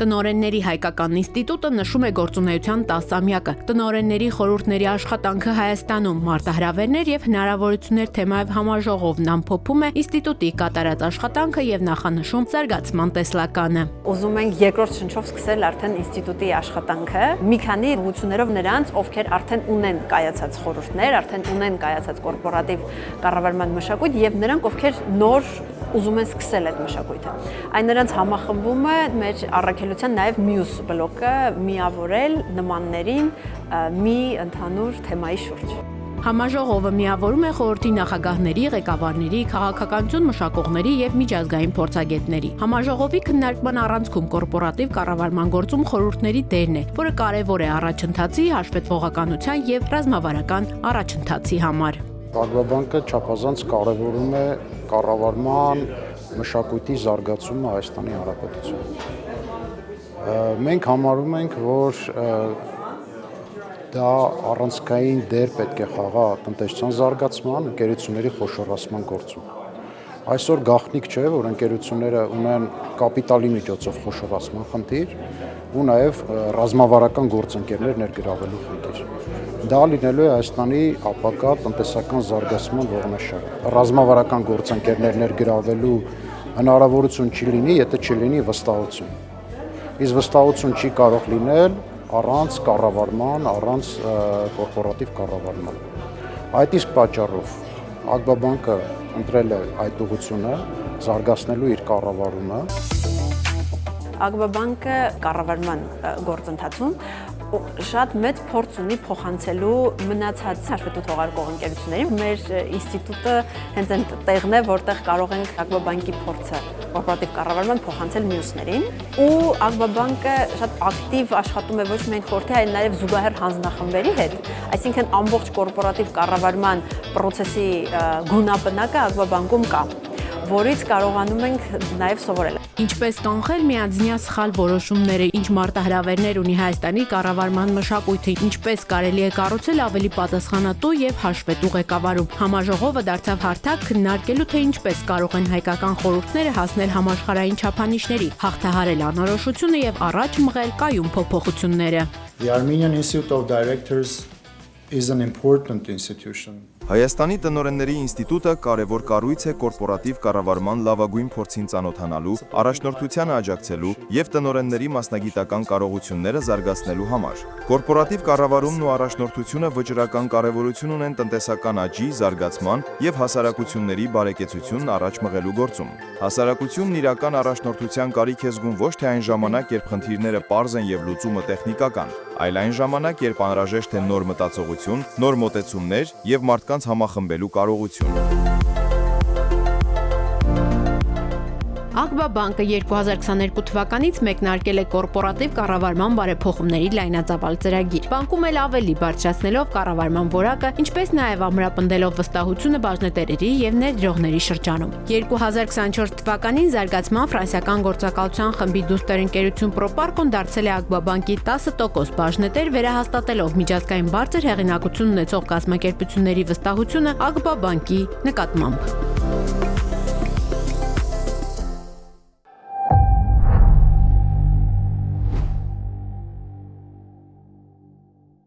Տնօրենների հայկական ինստիտուտը նշում է գործունեության 10-ամյակը։ Տնօրենների խորհուրդների աշխատանքը Հայաստանում, մարտահրավերներ եւ հնարավորություններ թեմայով համաժողովն ամփոփում է ինստիտուտի կատարած աշխատանքը եւ նախանշում զարգացման տեսլականը։ Ուզում ենք երկրորդ շնչով սկսել արդեն ինստիտուտի աշխատանքը, մի քանի ուղղություններով նրանց, ովքեր արդեն ունեն կայացած խորհուրդներ, արդեն ունեն կայացած կորպորատիվ կառավարման մշակույթ եւ նրանք, ովքեր նոր ուզում են սկսել այդ մշակույթը։ Այն նրանց համախմբում է մեր առաքելության նաև մյուս բլոկը միավորել նմաններին մի ընդհանուր թեմայի շուրջ։ Համաժողովը միավորում է խորհրդի նախագահների, ղեկավարների, քաղաքականություն մշակողների եւ միջազգային փորձագետների։ Համաժողովի քննարկման առանցքում կորպորատիվ կառավարման գործում խորհուրդների դերն է, որը կարևոր է առաջընթացի, հաշվետվողականության եւ ռազմավարական առաջընթացի համար։ Ագբաբանկը չափազանց կարևորում է կառավարման մշակույթի զարգացումը Հայաստանի Հանրապետությունում։ Մենք համարում ենք, որ դա առանցքային դեր պետք է խաղա տնտեսության զարգացման, ընկերությունների խոշորացման գործում։ Այսօր գաղտնիք չէ, որ ընկերությունները ունեն կապիտալի միջոցով խոշորացման խնդիր ու նաև ռազմավարական գործընկերներ ներգրավելու խնդիր։ Դա լինելու է Հայաստանի ապագա տնտեսական զարգացման ողնաշարը։ Ռազմավարական գործընկերներ ներգրավելու հնարավորություն չի լինի, եթե չլինի վստահություն։ Իսկ վստահություն չի կարող լինել առանց կառավարման, առանց կորպորատիվ կառավարման։ Այդ իսկ պատճառով Ագբաբանկը ընտրել է այդ ուղղությունը, զարգացնելու իր կառավարումը։ Ագբաբանկը կառավարման գործընթացում շատ մեծ փորձ ունի փոխանցելու մնացած հաշվետու թողարկող ընկերություններին։ Մեր ինստիտուտը հենց այն տեղն է, որտեղ կարող ենք Ագբաբանկի փորձը կորպորատիվ կառավարման փոխանցել մյուսներին։ Ու Ագբաբանկը շատ ակտիվ աշխատում է ոչ միայն խորհրդի, այլ նաև զուգահեռ հանձնախմբերի հետ, այսինքն ամբողջ կորպորատիվ կառավարման process-ի գունաբնակը Ագբաբանկում կա, որից կարողանում ենք նաև սովորել։ Ինչպես կանխել միանձնյա սխալ որոշումները, ինչ մարտահրավերներ ունի Հայաստանի կառավարման մշակույթը, ինչպես կարելի է կառուցել ավելի պատասխանատու եւ հաշվետու ղեկավարում։ Համաժողովը դարձավ հարթակ քննարկելու, թե ինչպես կարող են հայկական խորհուրդները հասնել համաշխարհային չափանիշների, հաղթահարել անորոշությունը եւ առաջ մղել կայուն փոփոխությունները։ The Armenian Institute of Directors is an important institution. Հայաստանի տնօրենների ինստիտուտը կարևոր կառույց է կորպորատիվ կառավարման լավագույն փորձին ծանոթանալու, առաջնորդությանը աջակցելու եւ տնօրենների մասնագիտական կարողությունները զարգացնելու համար։ Կորպորատիվ կառավարումն ու առաջնորդությունը վճռական կարևորություն ունեն տնտեսական աճի, զարգացման եւ հասարակությունների բարեկեցությունն առաջ մղելու գործում։ Հասարակությունն իրական առաջնորդության կարիք է զգում ոչ թե այն ժամանակ, երբ խնդիրները պարզ են եւ լուծումը տեխնիկական, այլ այն ժամանակ, երբ անհրաժեշտ է նոր մտածողություն, նոր մոտեցումներ եւ մարդկանց համախմբելու կարողություն։ Ագբաբանկը 2022 թվականից մեկնարկել է կորպորատիվ կառավարման բարեփոխումների լայնածավալ ծրագիր։ Բանկում էլ ավելի բարձրացնելով կառավարման որակը, ինչպես նաև ամրապնդելով վստահությունը բաժնետերերի եւ ներդրողների շրջանում։ 2024 թվականին զարգացման ֆրանսիական գործակալության խմբի դուստր ընկերություն Պրոպարկոն դարձել է Ագբաբանկի 10% բաժնետեր, վերահաստատելով միջազգային բարձր հեղինակություն ունեցող կազմակերպությունների վստահությունը Ագբաբանկի նկատմամբ։